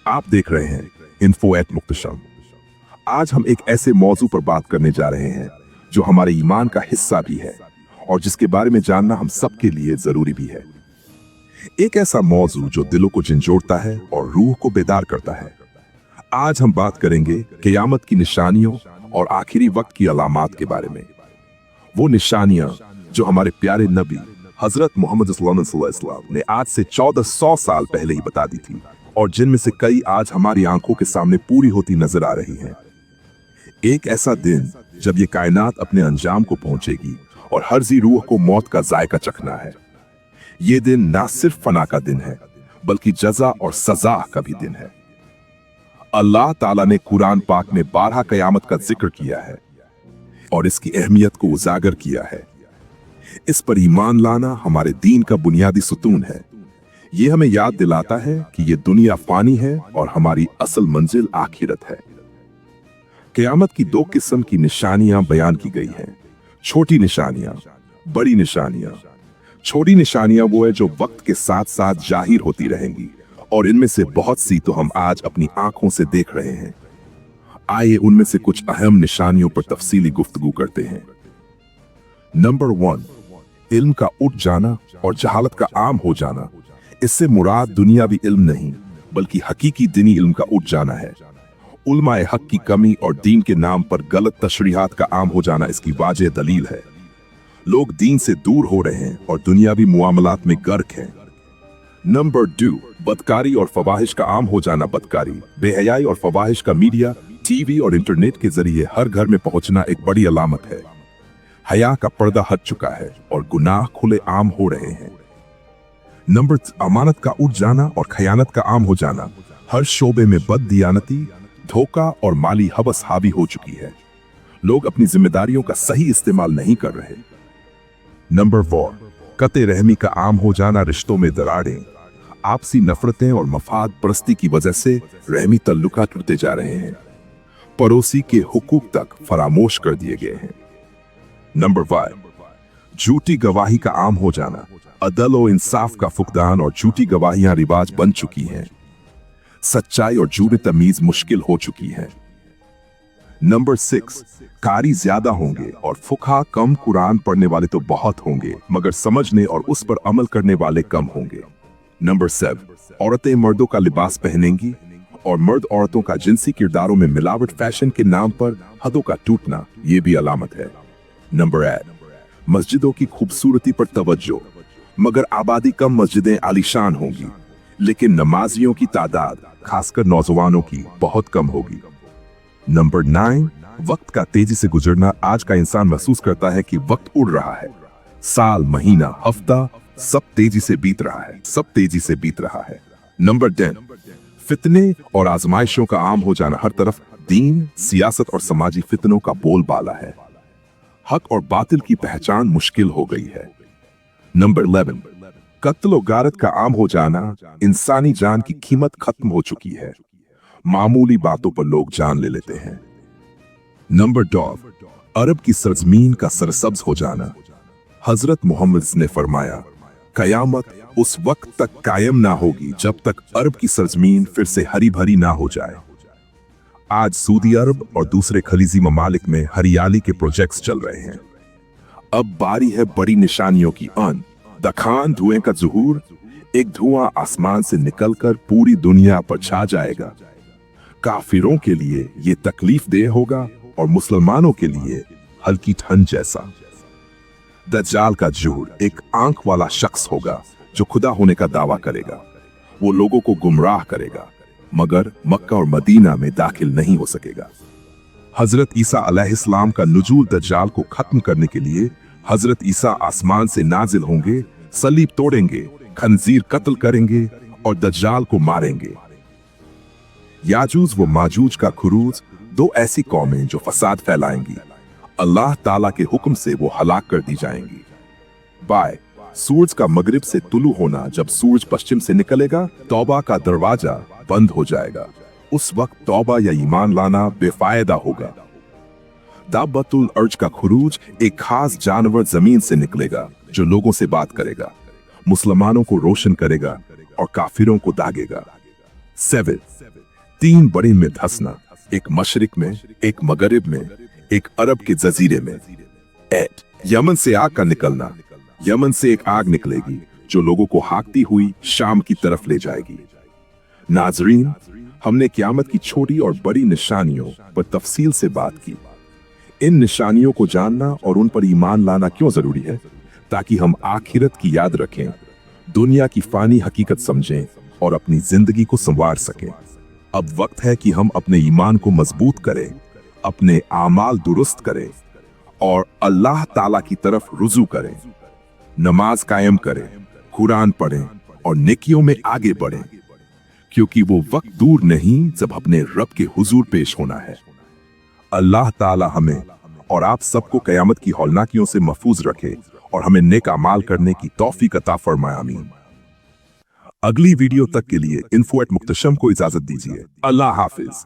आप देख रहे हैं इन्फो एट मुख्तसम। आज हम एक ऐसे मौजू पर बात करने जा रहे हैं जो हमारे ईमान का हिस्सा भी है और जिसके बारे में जानना हम सबके लिए जरूरी भी है। एक ऐसा मौजू जो दिलों को झंझोड़ता है और रूह को बेदार करता है। आज हम बात करेंगे क़यामत की निशानियों और आखिरी वक्त की अलामात के बारे में। वो निशानियां जो हमारे प्यारे नबी हजरत मोहम्मद सल्लल्लाहु अलैहि वसल्लम ने आज से 1400 साल पहले ही बता दी थी और जिनमें से कई आज हमारी आंखों के सामने पूरी होती नजर आ रही हैं। एक ऐसा दिन जब ये कायनात अपने अंजाम को पहुंचेगी और हर जी रूह को मौत का जायका चखना है। ये दिन ना सिर्फ फना का दिन है बल्कि जजा और सजा का भी दिन है। अल्लाह ताला ने कुरान पाक में 12 कयामत का जिक्र किया है और इसकी अहमियत को उजागर किया है। इस पर ईमान लाना हमारे दीन का बुनियादी सुतून है। ये हमें याद दिलाता है कि ये दुनिया फानी है और हमारी असल मंजिल आखिरत है। क़यामत की 2 किस्म की निशानियां बयान की गई हैं, छोटी निशानियां, बड़ी निशानियां। छोटी निशानियां वो है जो वक्त के साथ साथ जाहिर होती रहेंगी और इनमें से बहुत सी तो हम आज अपनी आंखों से देख रहे हैं। आइए उनमें से कुछ अहम निशानियों पर तफसीली गुफ्तगू करते हैं। नंबर 1, इल्म का उठ जाना और जहालत का आम हो जाना। इससे मुराद दुनियावी इल्म नहीं बल्कि हकीकी दीनी इल्म का उठ जाना है। उलमाए हक की कमी और दीन के नाम पर गलत तशरीहात का आम हो जाना इसकी वाजह दलील है। लोग दीन से दूर हो रहे हैं और दुनियावी मुआमलात में गर्क हैं। नंबर 2, बदकारी और फवाहिश का आम हो जाना। बदकारी, बेहयाई और फवाहिश का मीडिया, टीवी और इंटरनेट के जरिए हर घर में पहुंचना एक बड़ी अलामत है। हया का पर्दा हट चुका है और गुनाह खुले आम हो रहे हैं। नंबर 3, अमानत का उठ जाना और खयानत का आम हो जाना। हर शोबे में बददियानती, धोखा और माली हवस हावी हो चुकी है। लोग अपनी जिम्मेदारियों का सही इस्तेमाल नहीं कर रहे। नंबर 4, कते रहमी का आम हो जाना। रिश्तों में दरारें, आपसी नफरतें और मफाद परस्ती की वजह से रहमी तल्लुका टूटते जा रहे हैं। पड़ोसी के हुकूक तक फरामोश कर दिए गए हैं। नंबर 5, झूठी गवाही का आम हो जाना। अदल और इंसाफ का फुकदान और झूठी गवाहियां रिवाज बन चुकी हैं। सच्चाई और झूठ तमीज मुश्किल हो चुकी है। नंबर 6, कारी ज्यादा होंगे और फुकहा कम। कुरान पढ़ने वाले तो बहुत होंगे मगर समझने और उस पर अमल करने वाले कम होंगे। नंबर 7, औरतें मर्दों का लिबास पहनेंगी और मर्द औरतों का जिनसी किरदारों में मिलावट। फैशन के नाम पर हदों का टूटना ये भी अलामत है। नंबर 8, मस्जिदों की खूबसूरती पर तवज्जो मगर आबादी कम। मस्जिदें आलीशान होंगी लेकिन नमाजियों की तादाद खासकर नौजवानों की बहुत कम होगी। नंबर 9, वक्त का तेजी से गुजरना। आज का इंसान महसूस करता है कि वक्त उड़ रहा है। साल, महीना, हफ्ता सब तेजी से बीत रहा है। नंबर 10, फितने और आजमाइशों का आम हो जाना। हर तरफ दीन, सियासत और समाजी फितनों का बोलबाला है। हक और बातिल की पहचान मुश्किल हो गई है। नंबर 11, कत्ल और गारत का आम हो जाना। इंसानी जान की कीमत खत्म हो चुकी है। मामूली बातों पर लोग जान ले लेते हैं। नंबर 12, अरब की सरजमीन का सरसब्ज हो जाना। हजरत मोहम्मद ने फरमाया, कयामत उस वक्त तक कायम ना होगी जब तक अरब की सरजमीन फिर से हरी भरी ना हो जाए। आज सऊदी अरब और दूसरे खलीजी ममालिक में हरियाली के प्रोजेक्ट्स चल रहे हैं। अब बारी है बड़ी निशानियों की। दखान धुएं का ज़ुहूर। एक धुआं आसमान से निकलकर पूरी दुनिया पर छा जाएगा। काफिरों के लिए ये तकलीफ देह होगा और मुसलमानों के लिए हल्की ठंड जैसा। दज्जाल का ज़ुहूर एक आंख वाला शख्स होगा जो खुदा होने का दावा करेगा। वो लोगों को गुमराह करेगा मगर मक्का और मदीना में दाखिल नहीं हो सकेगा। हजरत ईसा अलैहिस्सलाम का नुजूल दज्जाल को खत्म करने के लिए। हजरत ईसा आसमान से नाजिल होंगे, सलीब तोड़ेंगे, खंजीर कत्ल करेंगे और दज्जाल को मारेंगे। याजूज व माजूज का खुरूज, 2 ऐसी कौमें जो फसाद फैलाएंगी। अल्लाह ताला के हुक्म से वो हलाक कर दी जाएंगी। बाय, सूरज का मगरिब से तुलू होना। जब सूरज पश्चिम से निकलेगा तौबा का दरवाजा बंद हो जाएगा। उस वक्त तौबा या ईमान लाना बेफायदा होगा। दाबतुल अर्ज का खुरूज, एक खास जानवर जमीन से निकलेगा जो लोगों से बात करेगा, मुसलमानों को रोशन करेगा और काफिरों को दागेगा। 7 3 बड़े में धंसना, एक मशरिक में, एक मगरिब में, एक अरब के जजीरे में। 8 यमन से आग का निकलना, यमन से एक आग निकलेगी जो लोगों को हाँकती हुई शाम की तरफ ले जाएगी। नाजरीन, हमने क़यामत की छोटी और बड़ी निशानियों पर तफसील से बात की। इन निशानियों को जानना और उन पर ईमान लाना क्यों जरूरी है? ताकि हम आखिरत की याद रखें, दुनिया की फानी हकीकत समझें और अपनी जिंदगी को संवार सकें। अब वक्त है कि हम अपने ईमान को मजबूत करें, अपने आमाल दुरुस्त करें और अल्लाह ताला की तरफ रुजू करें। नमाज कायम करें, कुरान पढ़ें और नेकियों में आगे बढ़ें, क्योंकि वो वक्त दूर नहीं जब अपने रब के हुजूर पेश होना है। अल्लाह ताला हमें और आप सबको कयामत की हौलनाकियों से महफूज रखे और हमें नेक अमाल करने की तौफीक अता फरमाए। आमीन। अगली वीडियो तक के लिए info@muhtasham को इजाजत दीजिए। अल्लाह हाफिज।